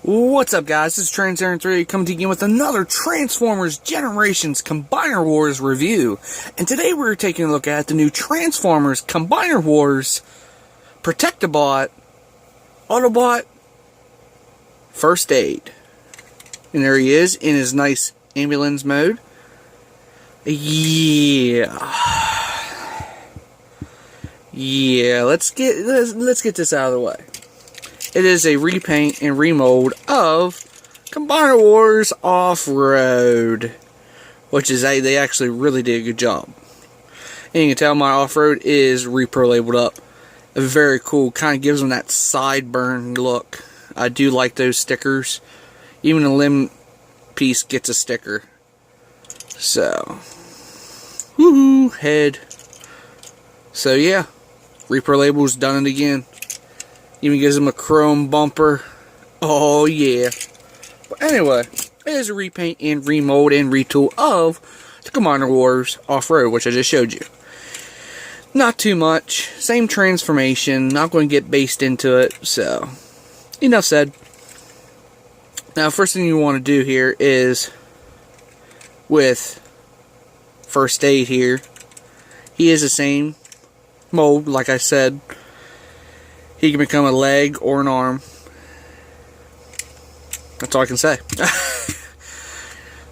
What's up, guys? This is TransAaron3 coming to you with another Transformers Generations Combiner Wars review. And today we're taking a look at the new Transformers Combiner Wars Protectobot Autobot First Aid. And there he is in his nice ambulance mode. Yeah, let's get this out of the way. It is a repaint and remold of Combiner Wars Off-Road, which is they actually really did a good job. And you can tell my off-road is repro labeled up. Very cool, kind of gives them that sideburn look. I do like those stickers. Even the limb piece gets a sticker. So, woohoo, head. So yeah, repro label's done it again. Even gives him a chrome bumper. Oh yeah. But anyway, it is a repaint and remold and retool of the Combiner Wars Off-Road, which I just showed you. Not too much. Same transformation. Not going to get based into it. So, enough said. Now, first thing you want to do here is with First Aid here. He is the same mold, like I said. He can become a leg or an arm. That's all I can say.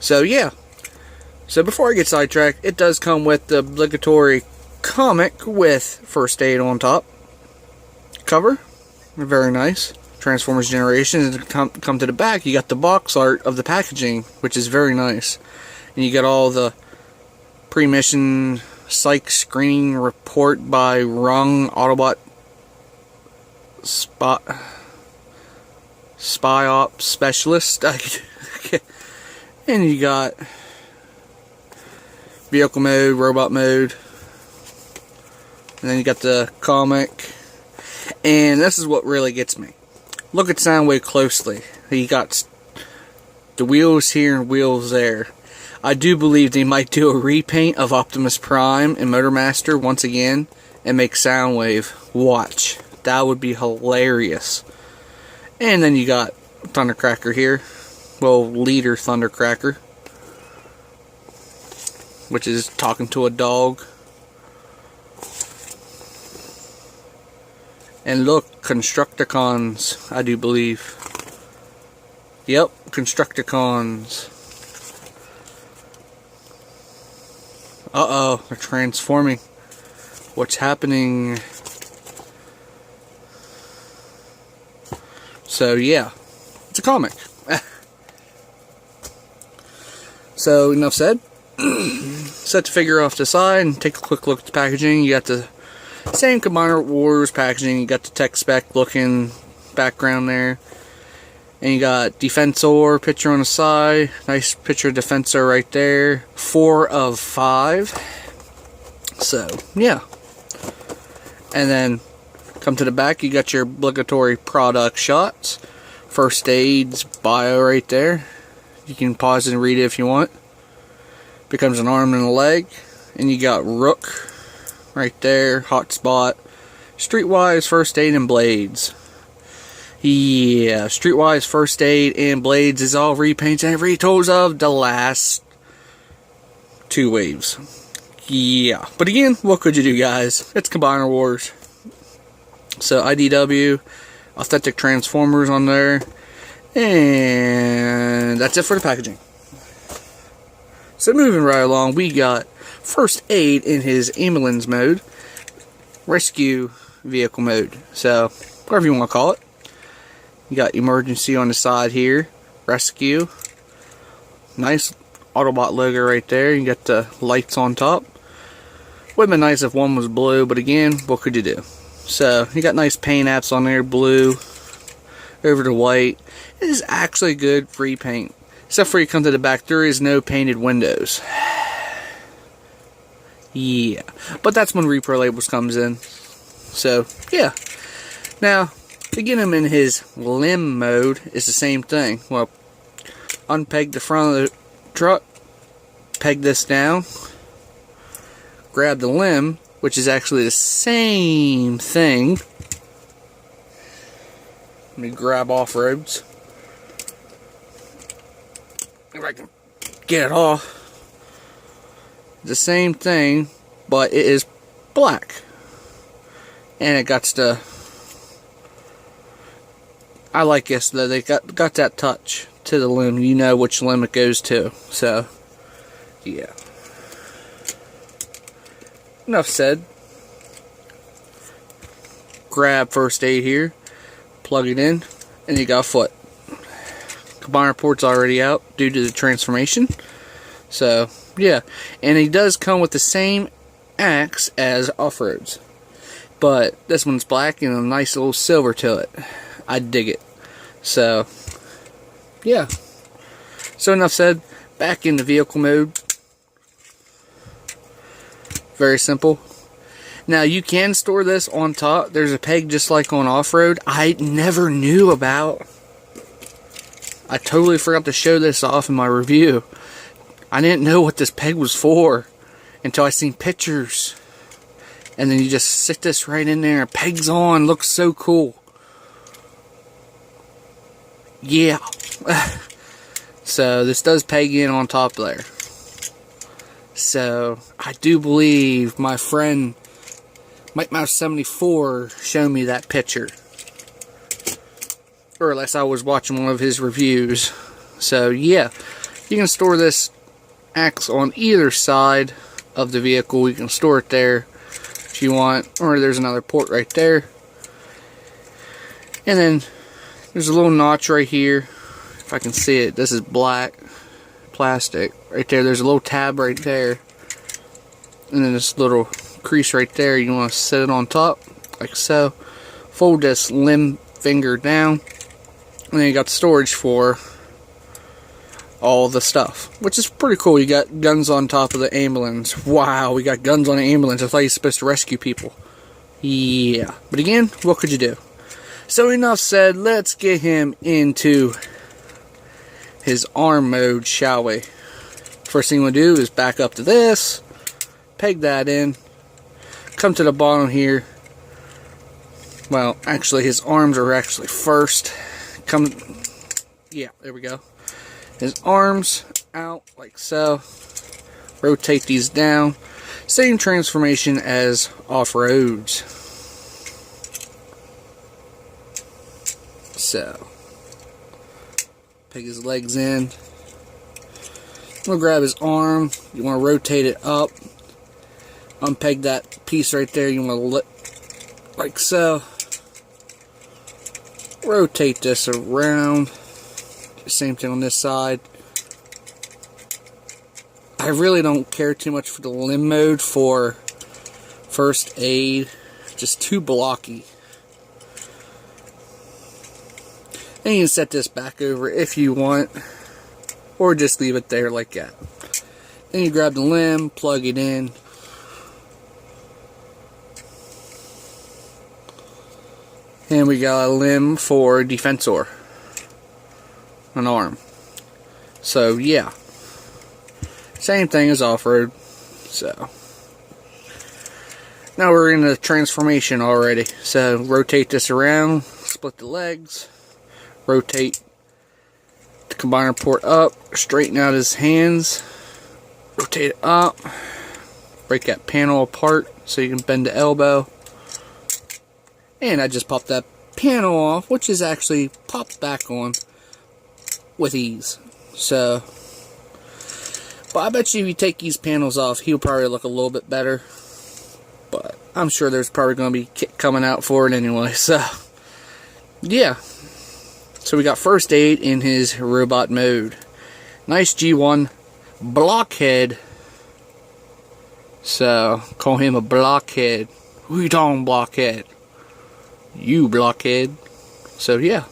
So, yeah. So, before I get sidetracked, it does come with the obligatory comic with First Aid on top. Cover. Very nice. Transformers Generations. And come to the back, you got the box art of the packaging, which is very nice. And you got all the pre-mission psych screening report by Rung Autobot Spy Ops Specialist. And you got vehicle mode, robot mode, and then you got the comic. And this is what really gets me. Look at Soundwave closely. You got the wheels here and wheels there. I do believe they might do a repaint of Optimus Prime and Motormaster once again and make Soundwave. Watch. That would be hilarious. And then you got Thundercracker here. Well, Leader Thundercracker. Which is talking to a dog. And look, Constructicons, I do believe. Yep, Constructicons. Uh-oh, they're transforming. What's happening? So, yeah. It's a comic. So, enough said. Set the figure off to the side and take a quick look at the packaging. You got the same Combiner Wars packaging. You got the tech spec looking background there. And you got Defensor picture on the side. Nice picture of Defensor right there. 4 of 5. So, yeah. And then come to the back, you got your obligatory product shots. First Aid's bio right there. You can pause and read it if you want. Becomes an arm and a leg. And you got Rook right there. Hotspot. Streetwise, First Aid, and Blades. Yeah, Streetwise, First Aid, and Blades is all repaints and retools of the last 2 waves. Yeah. But again, what could you do, guys? It's Combiner Wars. So, IDW, authentic Transformers on there. And that's it for the packaging. So, moving right along, we got First Aid in his ambulance mode. Rescue vehicle mode. So, whatever you want to call it. You got emergency on the side here. Rescue. Nice Autobot logo right there. You got the lights on top. Would have been nice if one was blue, but again, what could you do? So, you got nice paint apps on there, blue over the white. It is actually good free paint. Except for you come to the back, there is no painted windows. Yeah. But that's when repro labels comes in. So, yeah. Now, to get him in his limb mode is the same thing. Well, unpeg the front of the truck, peg this down, grab the limb, which is actually the same thing. Let me grab off-roads. if I can get it off. The same thing, but it is black. And it got the, I like this though, they got that touch to the limb. You know which limb it goes to. So, yeah. Enough said. Grab first aid here, plug it in, and you got a foot. Combiner port's already out due to the transformation. So, yeah. And he does come with the same axe as Off-Road's. But this one's black and a nice little silver to it. I dig it. So, yeah. So enough said. Back into vehicle mode. Very simple. Now you can store this on top. There's a peg just like on Off-Road. I never knew about. I totally forgot to show this off in my review. I didn't know what this peg was for until I seen pictures. And then you just stick this right in there. Pegs on. Looks so cool. Yeah. So this does peg in on top there. So I do believe my friend Mike Mouse 74 showed me that picture. Or unless I was watching one of his reviews. So yeah. You can store this axe on either side of the vehicle. You can store it there if you want, or there's another port right there. And then there's a little notch right here. If I can see it, this is black plastic right there. There's a little tab right there, and then this little crease right there. You want to set it on top like so. Fold this limb finger down, and then you got the storage for all the stuff, which is pretty cool. You got guns on top of the ambulance. Wow, we got guns on the ambulance. I thought you're supposed to rescue people. Yeah, but again, what could you do? So enough said. Let's get him into his arm mode, shall we? First thing we'll do is back up to this, peg that in, come to the bottom here. Well, actually his arms are actually first. Yeah, there we go. His arms out like so. Rotate these down. Same transformation as Off-Road's. So, peg his legs in. We'll grab his arm. You want to rotate it up. Unpeg that piece right there. You want to let, like so. Rotate this around. Same thing on this side. I really don't care too much for the limb mode for first aid. Just too blocky. And you can set this back over if you want, or just leave it there like that. Then you grab the limb, plug it in. And we got a limb for Defensor. An arm. So yeah, same thing as Off-Road. So now we're in the transformation already. So rotate this around, split the legs, rotate the combiner port up, straighten out his hands, rotate it up, break that panel apart so you can bend the elbow. And I just popped that panel off, which is actually popped back on with ease. So, but I bet you if you take these panels off, he'll probably look a little bit better. But I'm sure there's probably going to be kit coming out for it anyway. So, yeah. So we got first aid in his robot mode. Nice G1 blockhead. So, call him a blockhead. Who you talking blockhead? You blockhead. So, yeah.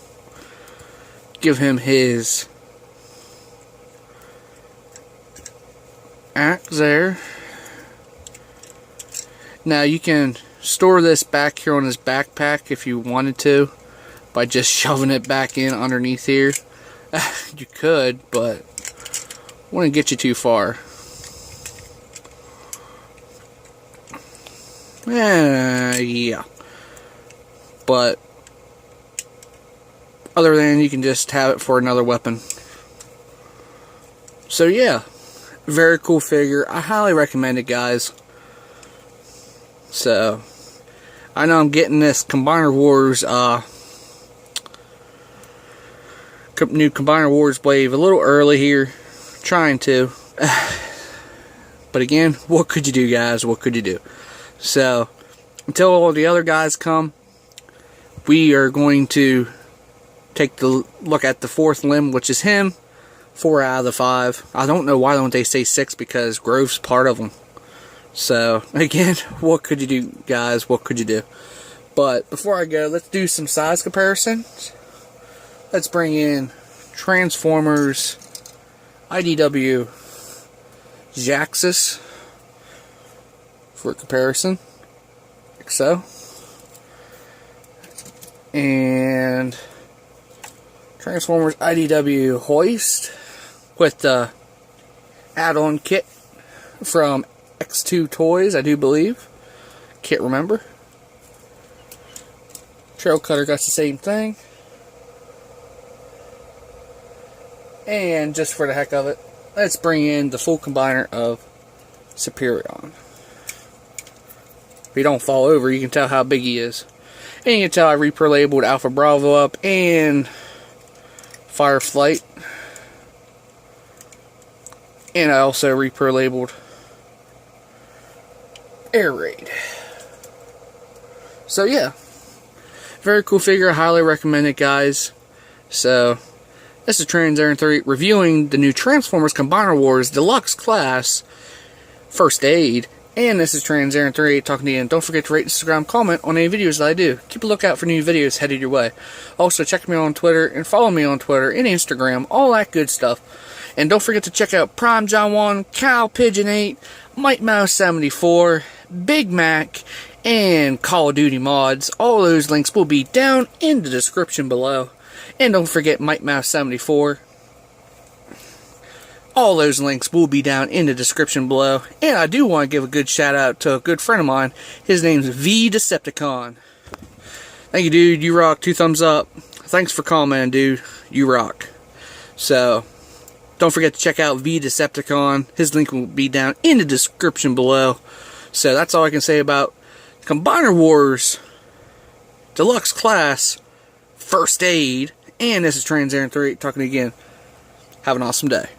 Give him his axe there. Now you can store this back here on his backpack if you wanted to by just shoving it back in underneath here. You could, but wouldn't get you too far. Yeah. But other than you can just have it for another weapon. So yeah, very cool figure. I highly recommend it, guys. So I know I'm getting this Combiner Wars new Combiner Wars wave a little early here, trying to. But again, what could you do, guys? What could you do? So until all the other guys come, we are going to take the look at the fourth limb, which is him. 4 out of the 5. I don't know why don't they say 6, because Grove's part of them. So again, what could you do, guys? What could you do? But before I go, let's do some size comparisons. Let's bring in Transformers IDW Jaxus for comparison, like so. And Transformers IDW Hoist with the add-on kit from X2 Toys, I do believe. Can't remember. Trail Cutter got the same thing. And just for the heck of it, let's bring in the full combiner of Superion. If he don't fall over, you can tell how big he is. And you can tell I Reaper labeled Alpha Bravo up and Fireflight. And I also Reaper labeled Air Raid. So yeah, very cool figure. I highly recommend it, guys. So this is TransAiron3 reviewing the new Transformers Combiner Wars Deluxe Class First Aid. And this is TransAiron3 talking to you. And don't forget to rate, Instagram, comment on any videos that I do. Keep a lookout for new videos headed your way. Also, check me on Twitter and follow me on Twitter and Instagram. All that good stuff. And don't forget to check out Prime John 1, Cow Pigeon 8, Mike Mouse 74, Big Mac, and Call of Duty mods. All those links will be down in the description below. And don't forget Mike Mouse 74. All those links will be down in the description below. And I do want to give a good shout out to a good friend of mine. His name's V Decepticon. Thank you, dude. You rock. 2 thumbs up. Thanks for commenting, dude. You rock. So don't forget to check out V Decepticon. His link will be down in the description below. So that's all I can say about Combiner Wars Deluxe Class First Aid. And this is TransAiron3 talking again. Have an awesome day.